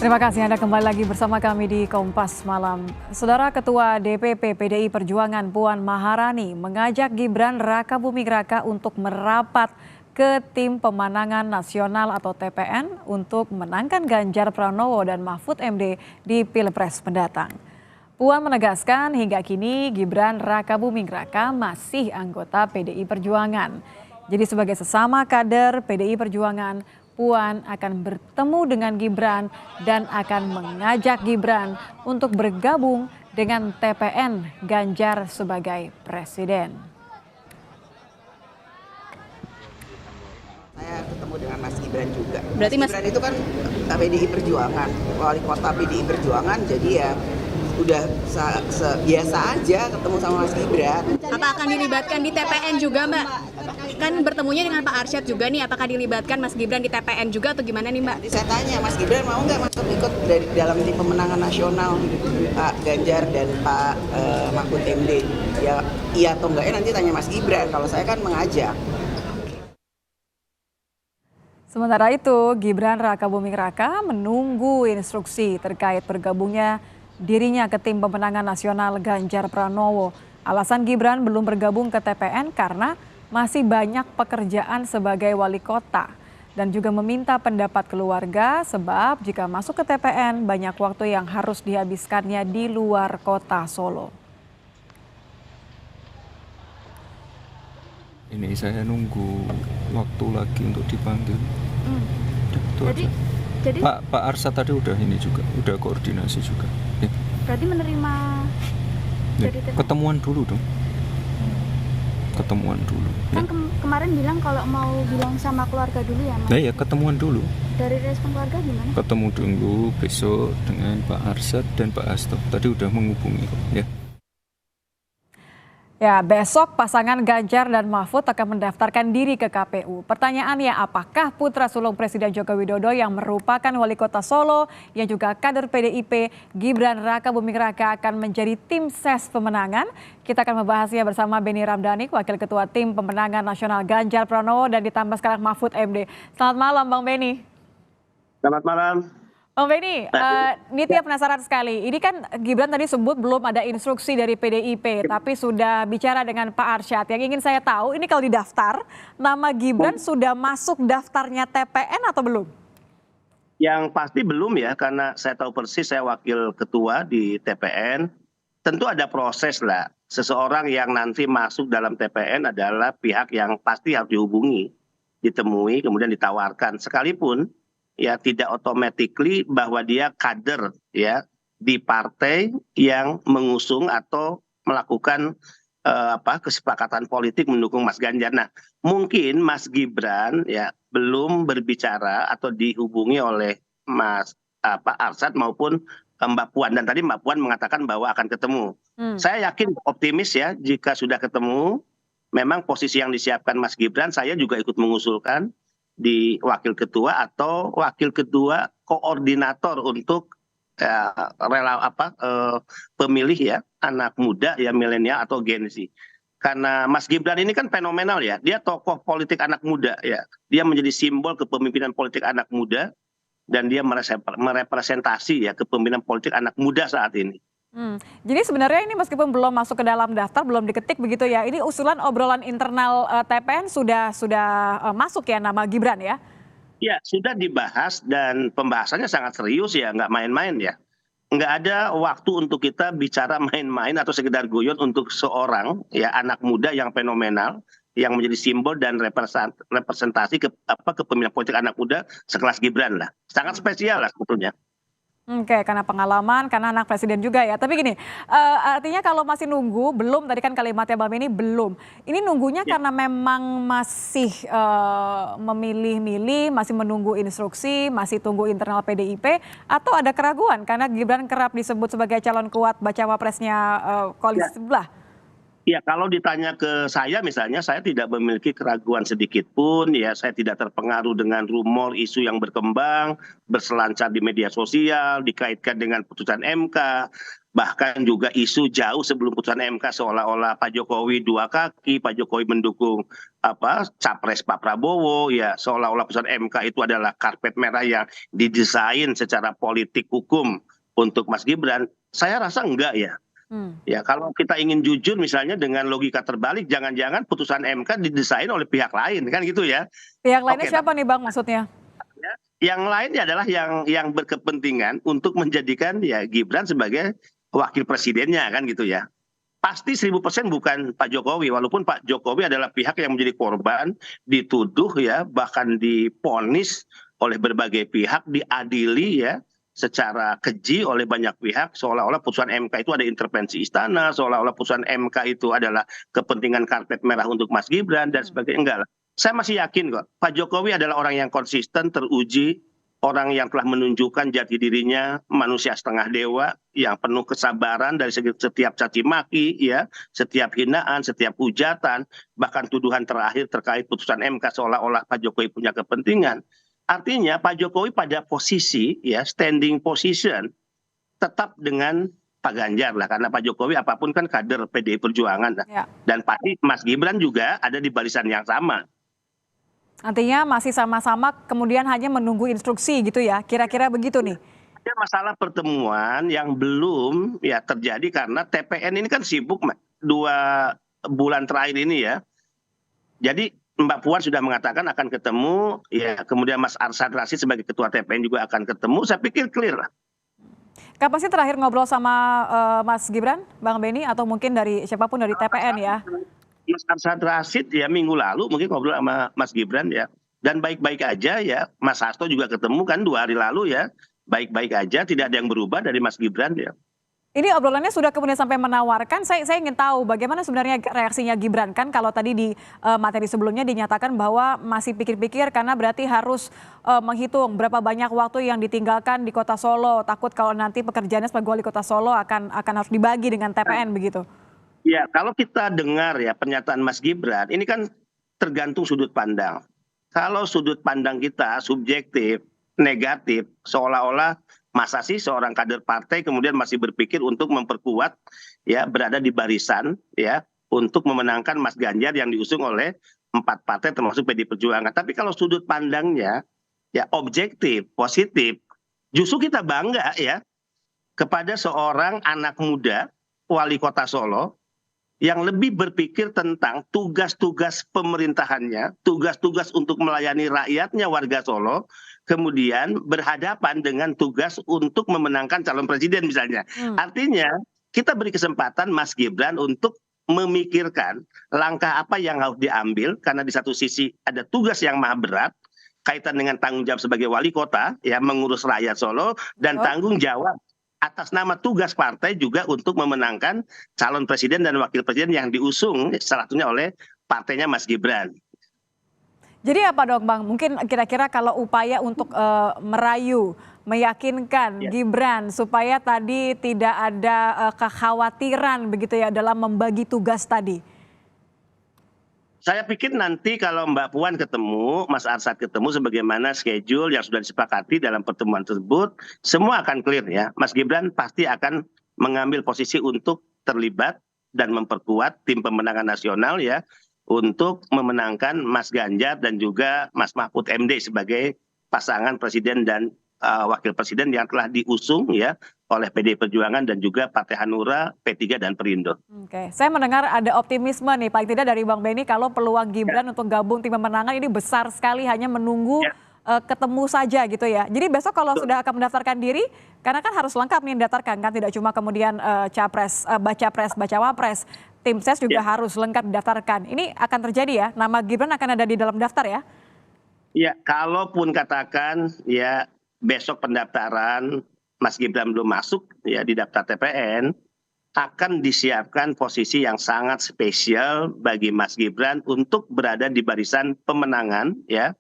Terima kasih Anda kembali lagi bersama kami di Kompas Malam. Saudara Ketua DPP PDI Perjuangan Puan Maharani mengajak Gibran Rakabuming Raka untuk merapat ke Tim Pemenangan Nasional atau TPN untuk menangkan Ganjar Pranowo dan Mahfud MD di Pilpres mendatang. Puan menegaskan hingga kini Gibran Rakabuming Raka masih anggota PDI Perjuangan. Jadi sebagai sesama kader PDI Perjuangan, Puan akan bertemu dengan Gibran dan akan mengajak Gibran untuk bergabung dengan TPN Ganjar sebagai presiden. Saya ketemu dengan Mas Gibran juga. Berarti Mas Gibran itu kan PDI Perjuangan, wali kota PDI Perjuangan, jadi ya udah biasa aja ketemu sama Mas Gibran. Apa akan dilibatkan di TPN juga, Mbak? Kan bertemunya dengan Pak Arsyad juga nih, apakah dilibatkan Mas Gibran di TPN juga atau gimana nih, Mbak? Jadi saya tanya, Mas Gibran mau nggak masuk ikut dari dalam Tim Pemenangan Nasional Pak Ganjar dan Pak Mahfud MD? Ya iya atau enggak, nanti tanya Mas Gibran. Kalau saya kan mengajak. Sementara itu, Gibran Rakabuming Raka menunggu instruksi terkait bergabungnya dirinya ke Tim Pemenangan Nasional Ganjar Pranowo. Alasan Gibran belum bergabung ke TPN karena masih banyak pekerjaan sebagai wali kota dan juga meminta pendapat keluarga sebab jika masuk ke TPN banyak waktu yang harus dihabiskannya di luar kota Solo. Ini saya nunggu waktu lagi untuk dipanggil. Jadi Pak Arsyad tadi udah ini juga, udah koordinasi juga. Ya. berarti menerima dari TPN? Ketemuan dulu dong. Ketemuan dulu. Kan kemarin bilang kalau mau bilang sama keluarga dulu ya, Mas. Nah ya ketemuan dulu. Dari respon keluarga gimana? Ketemu dulu besok dengan Pak Arsyad dan Pak Hasto. Tadi udah menghubungi kok. Ya. Ya, besok pasangan Ganjar dan Mahfud akan mendaftarkan diri ke KPU. Pertanyaannya, apakah putra sulung Presiden Joko Widodo yang merupakan wali kota Solo, yang juga kader PDIP, Gibran Rakabuming Raka akan menjadi tim ses pemenangan? Kita akan membahasnya bersama Benny Ramdhani, Wakil Ketua Tim Pemenangan Nasional Ganjar Pranowo, dan ditambah sekarang Mahfud MD. Selamat malam, Bang Benny. Selamat malam. Bang Benny, Nitya penasaran sekali. Ini kan Gibran tadi sebut belum ada instruksi dari PDIP, tapi sudah bicara dengan Pak Arsyad. Yang ingin saya tahu, ini kalau didaftar, nama Gibran sudah masuk daftarnya TPN atau belum? Yang pasti belum ya, karena saya tahu persis saya wakil ketua di TPN. Tentu ada proses lah. Seseorang yang nanti masuk dalam TPN adalah pihak yang pasti harus dihubungi, ditemui, kemudian ditawarkan. Sekalipun ya tidak automatically bahwa dia kader ya di partai yang mengusung atau melakukan kesepakatan politik mendukung Mas Ganjar. Nah, mungkin Mas Gibran ya belum berbicara atau dihubungi oleh Mas Arsyad maupun Mbak Puan, dan tadi Mbak Puan mengatakan bahwa akan ketemu. Saya yakin optimis ya jika sudah ketemu, memang posisi yang disiapkan Mas Gibran saya juga ikut mengusulkan di wakil ketua atau wakil ketua koordinator untuk pemilih ya anak muda ya milenial atau Gen Z. Karena Mas Gibran ini kan fenomenal ya, dia tokoh politik anak muda ya, dia menjadi simbol kepemimpinan politik anak muda dan dia merepresentasi ya kepemimpinan politik anak muda saat ini. Jadi sebenarnya ini meskipun belum masuk ke dalam daftar, belum diketik begitu ya, ini usulan obrolan internal TPN sudah masuk ya nama Gibran ya? Ya, sudah dibahas dan pembahasannya sangat serius ya, nggak main-main ya. Nggak ada waktu untuk kita bicara main-main atau sekedar guyon untuk seorang ya anak muda yang fenomenal, yang menjadi simbol dan representasi kepemimpinan politik anak muda sekelas Gibran lah. Sangat spesial lah sebetulnya. Oke, karena pengalaman, karena anak presiden juga ya. Tapi gini, artinya kalau masih nunggu, belum, tadi kan kalimatnya Bang ini belum. Ini nunggunya karena memang masih memilih-milih, masih menunggu instruksi, masih tunggu internal PDIP, atau ada keraguan karena Gibran kerap disebut sebagai calon kuat bacawa presnya koalisi sebelah? Ya, kalau ditanya ke saya misalnya, saya tidak memiliki keraguan sedikit pun, ya saya tidak terpengaruh dengan rumor isu yang berkembang, berselancar di media sosial, dikaitkan dengan putusan MK, bahkan juga isu jauh sebelum putusan MK seolah-olah Pak Jokowi dua kaki, Pak Jokowi mendukung capres Pak Prabowo, ya seolah-olah putusan MK itu adalah karpet merah yang didesain secara politik hukum untuk Mas Gibran. Saya rasa enggak ya. Ya, kalau kita ingin jujur misalnya dengan logika terbalik, jangan-jangan putusan MK didesain oleh pihak lain, kan gitu ya. Pihak lainnya Oke, siapa nih Bang maksudnya? yang lainnya adalah yang berkepentingan untuk menjadikan ya Gibran sebagai wakil presidennya, kan gitu ya. Pasti 1000% bukan Pak Jokowi, walaupun Pak Jokowi adalah pihak yang menjadi korban, dituduh ya, bahkan diponis oleh berbagai pihak, diadili ya secara keji oleh banyak pihak, seolah-olah putusan MK itu ada intervensi istana, seolah-olah putusan MK itu adalah kepentingan karpet merah untuk Mas Gibran dan sebagainya. Enggak lah. Saya masih yakin kok, Pak Jokowi adalah orang yang konsisten, teruji, orang yang telah menunjukkan jati dirinya manusia setengah dewa, yang penuh kesabaran dari setiap caci maki, ya, setiap hinaan, setiap hujatan, bahkan tuduhan terakhir terkait putusan MK seolah-olah Pak Jokowi punya kepentingan. Artinya Pak Jokowi pada posisi ya standing position tetap dengan Pak Ganjar lah, karena Pak Jokowi apapun kan kader PDI Perjuangan lah. Ya. Dan pasti Mas Gibran juga ada di barisan yang sama. Artinya masih sama-sama kemudian hanya menunggu instruksi gitu ya, kira-kira begitu nih. Ada masalah pertemuan yang belum ya terjadi karena TPN ini kan sibuk 2 bulan terakhir ini ya. Jadi Mbak Puan sudah mengatakan akan ketemu, ya kemudian Mas Arsyad Rashid sebagai ketua TPN juga akan ketemu, saya pikir clear lah. Kapan sih terakhir ngobrol sama Mas Gibran, Bang Benny, atau mungkin dari siapapun dari TPN ya? Mas Arsyad Rashid ya minggu lalu mungkin ngobrol sama Mas Gibran ya, dan baik-baik aja ya. Mas Hasto juga ketemu kan 2 hari lalu ya, baik-baik aja, tidak ada yang berubah dari Mas Gibran ya. Ini obrolannya sudah kemudian sampai menawarkan, saya ingin tahu bagaimana sebenarnya reaksinya Gibran, kan kalau tadi di materi sebelumnya dinyatakan bahwa masih pikir-pikir karena berarti harus menghitung berapa banyak waktu yang ditinggalkan di kota Solo, takut kalau nanti pekerjaannya sebagai wali kota Solo akan harus dibagi dengan TPN begitu. Ya, kalau kita dengar ya pernyataan Mas Gibran, ini kan tergantung sudut pandang. Kalau sudut pandang kita subjektif, negatif, seolah-olah masa sih seorang kader partai kemudian masih berpikir untuk memperkuat ya berada di barisan ya untuk memenangkan Mas Ganjar yang diusung oleh 4 partai termasuk PDI Perjuangan. Tapi kalau sudut pandangnya ya objektif, positif, justru kita bangga ya kepada seorang anak muda wali kota Solo yang lebih berpikir tentang tugas-tugas pemerintahannya, tugas-tugas untuk melayani rakyatnya warga Solo, kemudian berhadapan dengan tugas untuk memenangkan calon presiden misalnya. Artinya kita beri kesempatan Mas Gibran untuk memikirkan langkah apa yang harus diambil, karena di satu sisi ada tugas yang maha berat, kaitan dengan tanggung jawab sebagai wali kota, ya mengurus rakyat Solo, dan tanggung jawab atas nama tugas partai juga untuk memenangkan calon presiden dan wakil presiden yang diusung salah satunya oleh partainya Mas Gibran. Jadi apa dong Bang, mungkin kira-kira kalau upaya untuk merayu, meyakinkan Gibran supaya tadi tidak ada kekhawatiran begitu ya dalam membagi tugas tadi? Saya pikir nanti kalau Mbak Puan ketemu, Mas Arsyad ketemu, sebagaimana schedule yang sudah disepakati dalam pertemuan tersebut, semua akan clear ya. Mas Gibran pasti akan mengambil posisi untuk terlibat dan memperkuat tim pemenangan nasional ya, untuk memenangkan Mas Ganjar dan juga Mas Mahfud MD sebagai pasangan presiden dan wakil presiden yang telah diusung ya oleh PDI Perjuangan dan juga Partai Hanura, P3 dan Perindo. Oke, saya mendengar ada optimisme nih paling tidak dari Bang Benny kalau peluang Gibran untuk gabung tim pemenangan ini besar sekali, hanya menunggu ketemu saja gitu ya. Jadi besok kalau sudah akan mendaftarkan diri, karena kan harus lengkap nih mendaftarkan kan, tidak cuma kemudian capres, baca pres, baca wapres, tim ses juga harus lengkap didaftarkan. Ini akan terjadi ya, nama Gibran akan ada di dalam daftar ya? Ya, kalaupun katakan ya besok pendaftaran Mas Gibran belum masuk ya di daftar TPN, akan disiapkan posisi yang sangat spesial bagi Mas Gibran untuk berada di barisan pemenangan ya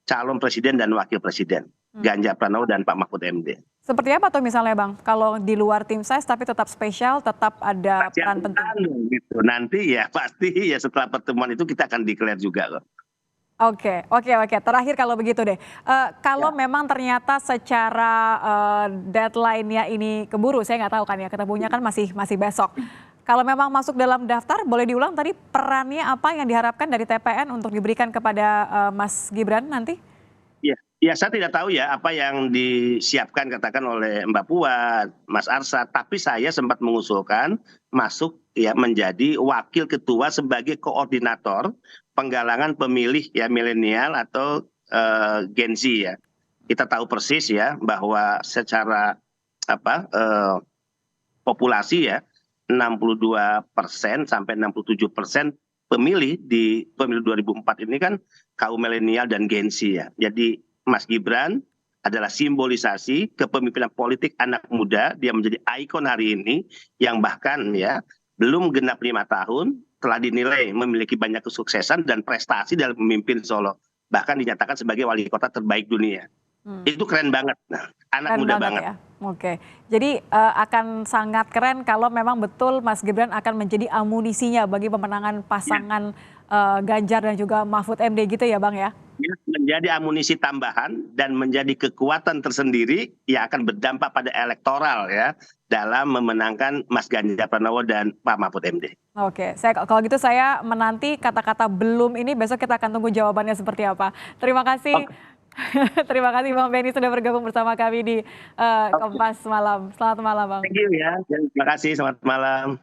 calon presiden dan wakil presiden, Ganjar Pranowo dan Pak Mahfud MD. Seperti apa tuh misalnya Bang? Kalau di luar tim ses tapi tetap spesial, tetap ada Pasti peran akan penting. gitu. Nanti ya pasti ya setelah pertemuan itu kita akan declare juga kok. Oke, oke, oke. Terakhir kalau begitu deh, kalau memang ternyata secara deadline-nya ini keburu, saya nggak tahu kan ya, ketemunya kan masih besok. Kalau memang masuk dalam daftar, boleh diulang tadi perannya apa yang diharapkan dari TPN untuk diberikan kepada Mas Gibran nanti? Ya, saya tidak tahu ya apa yang disiapkan katakan oleh Mbak Puan, Mas Arsad, tapi saya sempat mengusulkan masuk ya menjadi wakil ketua sebagai koordinator penggalangan pemilih ya milenial atau Gen Z ya. Kita tahu persis ya bahwa secara populasi ya 62% sampai 67% pemilih di pemilu 2004 ini kan kaum milenial dan Gen Z ya. Jadi Mas Gibran adalah simbolisasi kepemimpinan politik anak muda. Dia menjadi ikon hari ini yang bahkan ya belum genap 5 tahun telah dinilai memiliki banyak kesuksesan dan prestasi dalam memimpin Solo. Bahkan dinyatakan sebagai wali kota terbaik dunia. Itu keren banget. Nah, anak Keren muda banget banget. ya. Oke, jadi akan sangat keren kalau memang betul Mas Gibran akan menjadi amunisinya bagi pemenangan pasangan Ganjar dan juga Mahfud MD gitu ya Bang ya? Ya, menjadi amunisi tambahan dan menjadi kekuatan tersendiri yang akan berdampak pada elektoral ya dalam memenangkan Mas Ganjar Pranowo dan Pak Mahfud MD. Oke, kalau gitu saya menanti kata-kata belum ini, besok kita akan tunggu jawabannya seperti apa. Terima kasih. Terima kasih Bang Benny sudah bergabung bersama kami di Kompas Malam. Selamat malam Bang. Thank you ya. Terima kasih, selamat malam.